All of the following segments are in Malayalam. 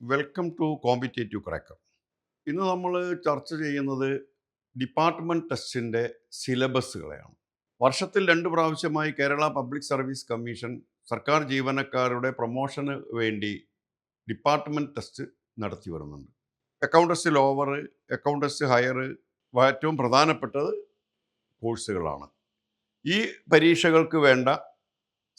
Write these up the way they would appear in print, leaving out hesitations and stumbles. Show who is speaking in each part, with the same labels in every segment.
Speaker 1: Welcome to competitive cracker. ഇന്ന് നമ്മൾ ചർച്ച ചെയ്യുന്നത് ഡിപ്പാർട്ട്മെൻറ്റ് ടെസ്റ്റിൻ്റെ സിലബസുകളെയാണ്. വർഷത്തിൽ 2 പ്രാവശ്യമായി കേരള പബ്ലിക് സർവീസ് കമ്മീഷൻ സർക്കാർ ജീവനക്കാരുടെ പ്രൊമോഷന് വേണ്ടി ഡിപ്പാർട്ട്മെൻറ്റ് ടെസ്റ്റ് നടത്തി വരുന്നുണ്ട്. അക്കൗണ്ടൻസി ലോവർ, അക്കൗണ്ടൻസി ഹയർ, ഏറ്റവും പ്രധാനപ്പെട്ടത് കോഴ്സുകളാണ്. ഈ പരീക്ഷകൾക്ക് വേണ്ട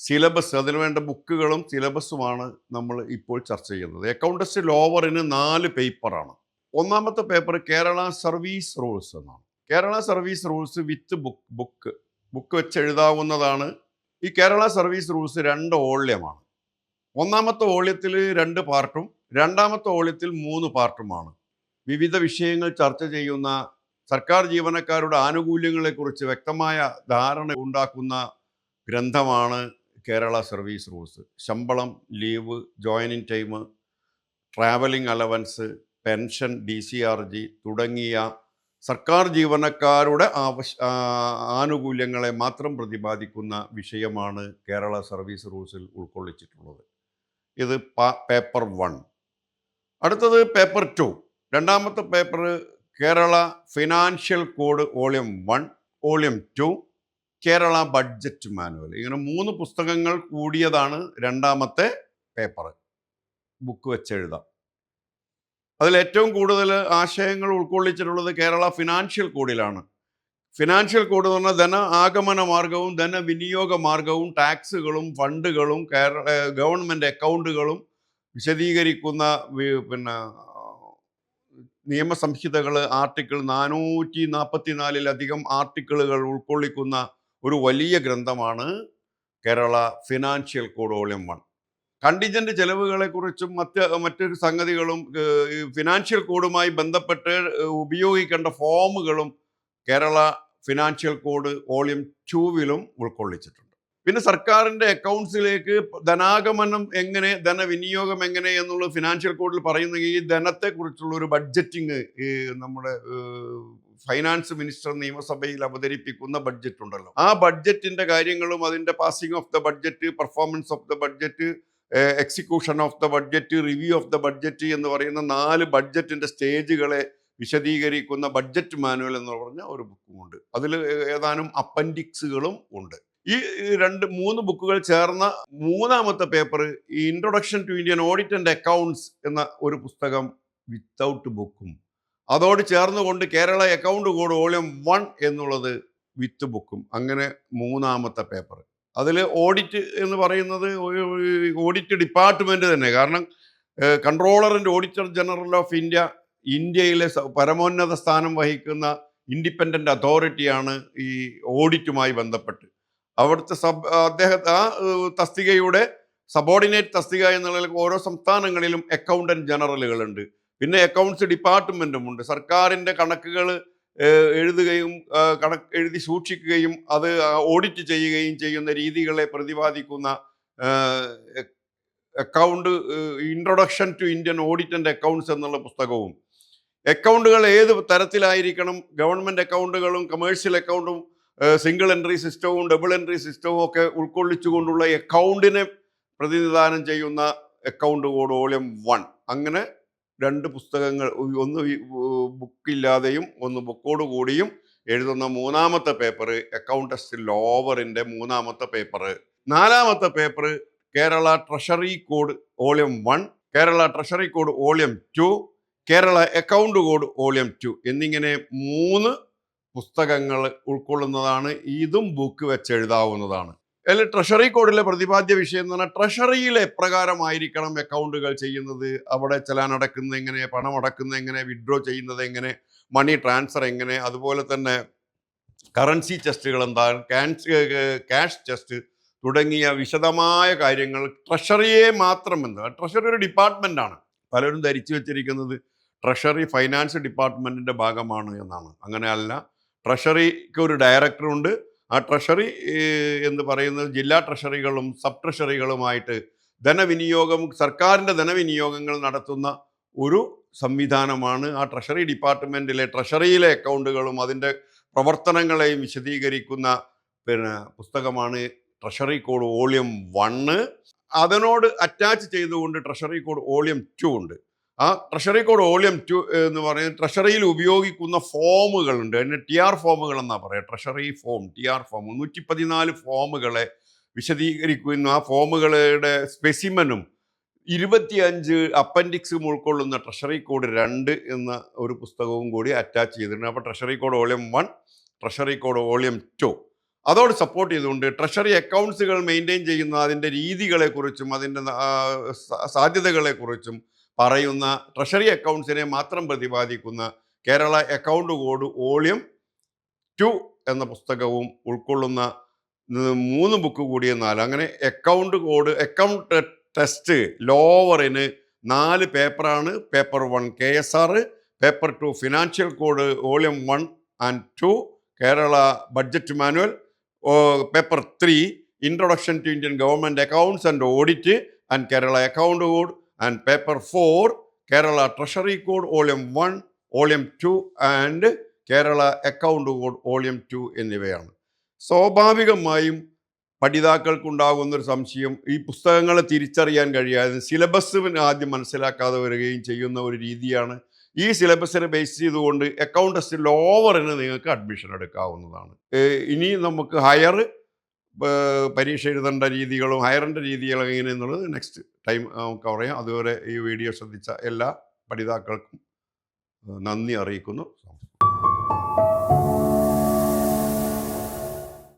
Speaker 1: സിലബസ്, അതിന് വേണ്ട ബുക്കുകളും സിലബസുമാണ് നമ്മൾ ഇപ്പോൾ ചർച്ച ചെയ്യുന്നത്. അക്കൗണ്ടൻസി ലോവറിന് 4 പേപ്പറാണ്. ഒന്നാമത്തെ പേപ്പർ കേരള സർവീസ് റൂൾസ് എന്നാണ്. കേരള സർവീസ് റൂൾസ് വിത്ത് ബുക്ക് വെച്ച് എഴുതാവുന്നതാണ്. ഈ കേരള സർവീസ് റൂൾസ് 2 വോള്യമാണ്. ഒന്നാമത്തെ വോള്യത്തിൽ 2 പാർട്ടും രണ്ടാമത്തെ വോള്യത്തിൽ 3 പാർട്ടുമാണ്. വിവിധ വിഷയങ്ങൾ ചർച്ച ചെയ്യുന്ന, സർക്കാർ ജീവനക്കാരുടെ ആനുകൂല്യങ്ങളെക്കുറിച്ച് വ്യക്തമായ ധാരണ ഉണ്ടാക്കുന്ന ഗ്രന്ഥമാണ് കേരള സർവീസ് റൂൾസ്. ശമ്പളം, leave, joining time, travelling allowance, pension, DCRG തുടങ്ങിയ സർക്കാർ ജീവനക്കാരുടെ ആനുകൂല്യങ്ങളെ മാത്രം പ്രതിപാദിക്കുന്ന വിഷയമാണ് കേരള സർവീസ് റൂൾസിൽ ഉൾക്കൊള്ളിച്ചിട്ടുള്ളത്. ഇത് പേപ്പർ 1. അടുത്തത് പേപ്പർ 2. രണ്ടാമത്തെ paper Kerala financial code volume 1, volume 2, Kerala budget manual. ഇങ്ങനെ 3 പുസ്തകങ്ങൾ കൂടിയതാണ് രണ്ടാമത്തെ പേപ്പർ. ബുക്ക് വെച്ചെഴുതാം. അതിൽ ഏറ്റവും കൂടുതൽ ആശയങ്ങൾ ഉൾക്കൊള്ളിച്ചിട്ടുള്ളത് കേരള ഫിനാൻഷ്യൽ കോഡിലാണ്. ഫിനാൻഷ്യൽ കോഡ് എന്ന് പറഞ്ഞാൽ ധന ആഗമന മാർഗവും ധനവിനിയോഗ മാർഗവും ടാക്സുകളും ഫണ്ടുകളും ഗവൺമെൻറ് അക്കൗണ്ടുകളും വിശദീകരിക്കുന്ന നിയമസംഹിതകൾ, ആർട്ടിക്കിൾ 444-ലധികം ആർട്ടിക്കിളുകൾ ഉൾക്കൊള്ളിക്കുന്ന ഒരു വലിയ ഗ്രന്ഥമാണ് Kerala financial code volume 1. Contingent ചെലവുകളെക്കുറിച്ചും മറ്റൊരു സംഗതികളും ഫിനാൻഷ്യൽ കോഡുമായി ബന്ധപ്പെട്ട് ഉപയോഗിക്കേണ്ട ഫോമുകളും കേരള ഫിനാൻഷ്യൽ കോഡ് വോള്യം 2-വിലും ഉൾക്കൊള്ളിച്ചിട്ടുണ്ട്. പിന്നെ സർക്കാരിൻ്റെ അക്കൗണ്ട്സിലേക്ക് ധനാഗമനം എങ്ങനെ, ധനവിനിയോഗം എങ്ങനെ എന്നുള്ളത് ഫിനാൻഷ്യൽ കോഡിൽ പറയുന്ന ഈ ധനത്തെക്കുറിച്ചുള്ള ഒരു ബഡ്ജറ്റിങ് നമ്മുടെ ഫൈനാൻസ് മിനിസ്റ്റർ നിയമസഭയിൽ അവതരിപ്പിക്കുന്ന ബഡ്ജറ്റ് ഉണ്ടല്ലോ, ആ ബഡ്ജറ്റിൻ്റെ കാര്യങ്ങളും അതിൻ്റെ passing of the budget, performance of the budget, execution of the budget, review of the budget എന്ന് പറയുന്ന 4 ബഡ്ജറ്റിൻ്റെ സ്റ്റേജുകളെ വിശദീകരിക്കുന്ന ബഡ്ജറ്റ് മാനുവൽ എന്ന് പറഞ്ഞ ഒരു ബുക്കുമുണ്ട്. അതിൽ ഏതാനും അപ്പൻഡിക്സുകളും ഉണ്ട്. ഈ 3 ബുക്കുകൾ ചേർന്ന മൂന്നാമത്തെ paper introduction to Indian audit and accounts എന്ന ഒരു പുസ്തകം വിത്തൗട്ട് ബുക്കും, അതോട് ചേർന്നുകൊണ്ട് കേരള അക്കൗണ്ട് കോഡ് വോള്യം 1 എന്നുള്ളത് വിത്ത് ബുക്കും. അങ്ങനെ മൂന്നാമത്തെ പേപ്പർ. അതിൽ ഓഡിറ്റ് എന്ന് പറയുന്നത് ഓഡിറ്റ് ഡിപ്പാർട്ട്മെന്റ് തന്നെ. കാരണം controller and auditor general of ഇന്ത്യയിലെ പരമോന്നത സ്ഥാനം വഹിക്കുന്ന ഇൻഡിപെൻഡന്റ് അതോറിറ്റിയാണ് ഈ ഓഡിറ്റുമായി ബന്ധപ്പെട്ട്. അവിടുത്തെ അദ്ദേഹത്തെ ആ തസ്തികയുടെ സബോർഡിനേറ്റ് തസ്തിക എന്നുള്ള ഓരോ സംസ്ഥാനങ്ങളിലും അക്കൗണ്ടന്റ് ജനറലുകളുണ്ട്. പിന്നെ അക്കൗണ്ട്സ് ഡിപ്പാർട്ട്മെന്റും ഉണ്ട്. സർക്കാരിൻ്റെ കണക്കുകൾ എഴുതുകയും എഴുതി സൂക്ഷിക്കുകയും അത് ഓഡിറ്റ് ചെയ്യുകയും ചെയ്യുന്ന രീതികളെ പ്രതിപാദിക്കുന്ന account introduction to Indian audit and accounts എന്നുള്ള പുസ്തകവും, അക്കൗണ്ടുകൾ ഏത് തരത്തിലായിരിക്കണം, ഗവൺമെൻറ് അക്കൗണ്ടുകളും കമേഴ്ഷ്യൽ അക്കൗണ്ടും സിംഗിൾ എൻട്രി സിസ്റ്റവും ഡബിൾ എൻട്രി സിസ്റ്റവും ഒക്കെ ഉൾക്കൊള്ളിച്ചുകൊണ്ടുള്ള അക്കൗണ്ടിനെ പ്രതിനിധാനം ചെയ്യുന്ന അക്കൗണ്ട് കോഡ് വോള്യം 1. അങ്ങനെ 2 പുസ്തകങ്ങൾ, ഒന്ന് ബുക്കില്ലാതെയും ഒന്ന് ബുക്കോട് കൂടിയും എഴുതുന്ന മൂന്നാമത്തെ പേപ്പർ അക്കൗണ്ടൻസി ലോവറിൻ്റെ മൂന്നാമത്തെ പേപ്പർ. നാലാമത്തെ paper Kerala treasury code volume 1, Kerala treasury code volume 2, Kerala account code volume 2 എന്നിങ്ങനെ 3 പുസ്തകങ്ങൾ ഉൾക്കൊള്ളുന്നതാണ്. ഇതും ബുക്ക് വെച്ചെഴുതാവുന്നതാണ്. അതിൽ ട്രഷറി കോഡിലെ പ്രതിപാദ്യ വിഷയം എന്ന് പറഞ്ഞാൽ ട്രഷറിയിൽ എപ്രകാരമായിരിക്കണം അക്കൗണ്ടുകൾ ചെയ്യുന്നത്, അവിടെ ചെലാൻ അടക്കുന്നത് എങ്ങനെ, പണം അടക്കുന്നത് എങ്ങനെ, വിഡ്രോ ചെയ്യുന്നത് എങ്ങനെ, മണി ട്രാൻസ്ഫർ എങ്ങനെ, അതുപോലെ തന്നെ കറൻസി ചെസ്റ്റുകൾ എന്താണ്, ക്യാഷ് ചെസ്റ്റ് തുടങ്ങിയ വിശദമായ കാര്യങ്ങൾ ട്രഷറിയെ മാത്രം ട്രഷറി ഒരു ഡിപ്പാർട്ട്മെൻ്റാണ്. പലരും ധരിച്ചു വെച്ചിരിക്കുന്നത് ട്രഷറി ഫൈനാൻസ് ഡിപ്പാർട്ട്മെൻറ്റിൻ്റെ ഭാഗമാണ് എന്നാണ്. അങ്ങനെ അല്ല. ട്രഷറിക്ക് ഒരു ഡയറക്ടറുണ്ട്. ആ ട്രഷറി എന്ന് പറയുന്നത് ജില്ലാ ട്രഷറികളും സബ് ട്രഷറികളുമായിട്ട് സർക്കാരിൻ്റെ ധനവിനിയോഗങ്ങൾ നടത്തുന്ന ഒരു സംവിധാനമാണ്. ആ ട്രഷറി ഡിപ്പാർട്ട്മെൻറ്റിലെ ട്രഷറിയിലെ അക്കൗണ്ടുകളും അതിൻ്റെ പ്രവർത്തനങ്ങളെയും വിശദീകരിക്കുന്ന പുസ്തകമാണ് ട്രഷറി കോഡ് വോള്യം 1. അതിനോട് അറ്റാച്ച് ചെയ്തുകൊണ്ട് ട്രഷറി കോഡ് വോള്യം 2 ഉണ്ട്. ആ ട്രഷറി കോഡ് വോളിയം 2 എന്ന് പറയുന്നത് ട്രഷറിയിൽ ഉപയോഗിക്കുന്ന ഫോമുകളുണ്ട്. അതിന് TR ഫോമുകൾ എന്നാ പറയുക. ട്രഷറി ഫോം, TR ഫോം 114 ഫോമുകളെ വിശദീകരിക്കുന്ന ആ ഫോമുകളുടെ സ്പെസിമനും 25 അപ്പൻഡിക്സും ഉൾക്കൊള്ളുന്ന ട്രഷറി കോഡ് 2 എന്ന ഒരു പുസ്തകവും കൂടി അറ്റാച്ച് ചെയ്തിട്ടുണ്ട്. അപ്പോൾ treasury code volume 1, treasury code volume 2 അതോട് സപ്പോർട്ട് ചെയ്തുകൊണ്ട് ട്രഷറി അക്കൗണ്ട്സുകൾ മെയിൻറ്റെയിൻ ചെയ്യുന്ന അതിൻ്റെ രീതികളെക്കുറിച്ചും അതിൻ്റെ സാധ്യതകളെക്കുറിച്ചും പറയുന്ന ട്രഷറി അക്കൗണ്ട്സിനെ മാത്രം പ്രതിപാദിക്കുന്ന കേരള അക്കൗണ്ട് കോഡ് വോളിയം 2 എന്ന പുസ്തകവും ഉൾക്കൊള്ളുന്ന 3 ബുക്ക് കൂടിയ 4, അങ്ങനെ അക്കൗണ്ട് കോഡ്, അക്കൗണ്ട് ടെസ്റ്റ് ലോവറിന് 4 പേപ്പറാണ്. Paper 1 KSR, paper 2 financial code volume 1 and 2, Kerala budget manual, paper 3 introduction to Indian government accounts and audit and Kerala account code, and paper 4 Kerala treasury code volume 1, volume 2 and Kerala account code volume 2 എന്നിവയാണ്. സ്വാഭാവികമായും പഠിതാക്കൾക്കുണ്ടാകുന്നൊരു സംശയം, ഈ പുസ്തകങ്ങളെ തിരിച്ചറിയാൻ കഴിയാതെ സിലബസ് ആദ്യം മനസ്സിലാക്കാതെ വരികയും ചെയ്യുന്ന ഒരു രീതിയാണ്. ഈ സിലബസിനെ ബേസ് ചെയ്തുകൊണ്ട് അക്കൗണ്ട് ടെസ്റ്റ് ലോവറിന് നിങ്ങൾക്ക് അഡ്മിഷൻ എടുക്കാവുന്നതാണ്. ഇനി നമുക്ക് ഹയർ പരീക്ഷ എഴുതേണ്ട രീതികളും ഹയറിൻ്റെ രീതികളും എങ്ങനെയെന്നുള്ളത് നെക്സ്റ്റ് ടൈം നമുക്ക് പറയാം. അതുവരെ ഈ വീഡിയോ ശ്രദ്ധിച്ച എല്ലാ പഠിതാക്കൾക്കും നന്ദി അറിയിക്കുന്നു.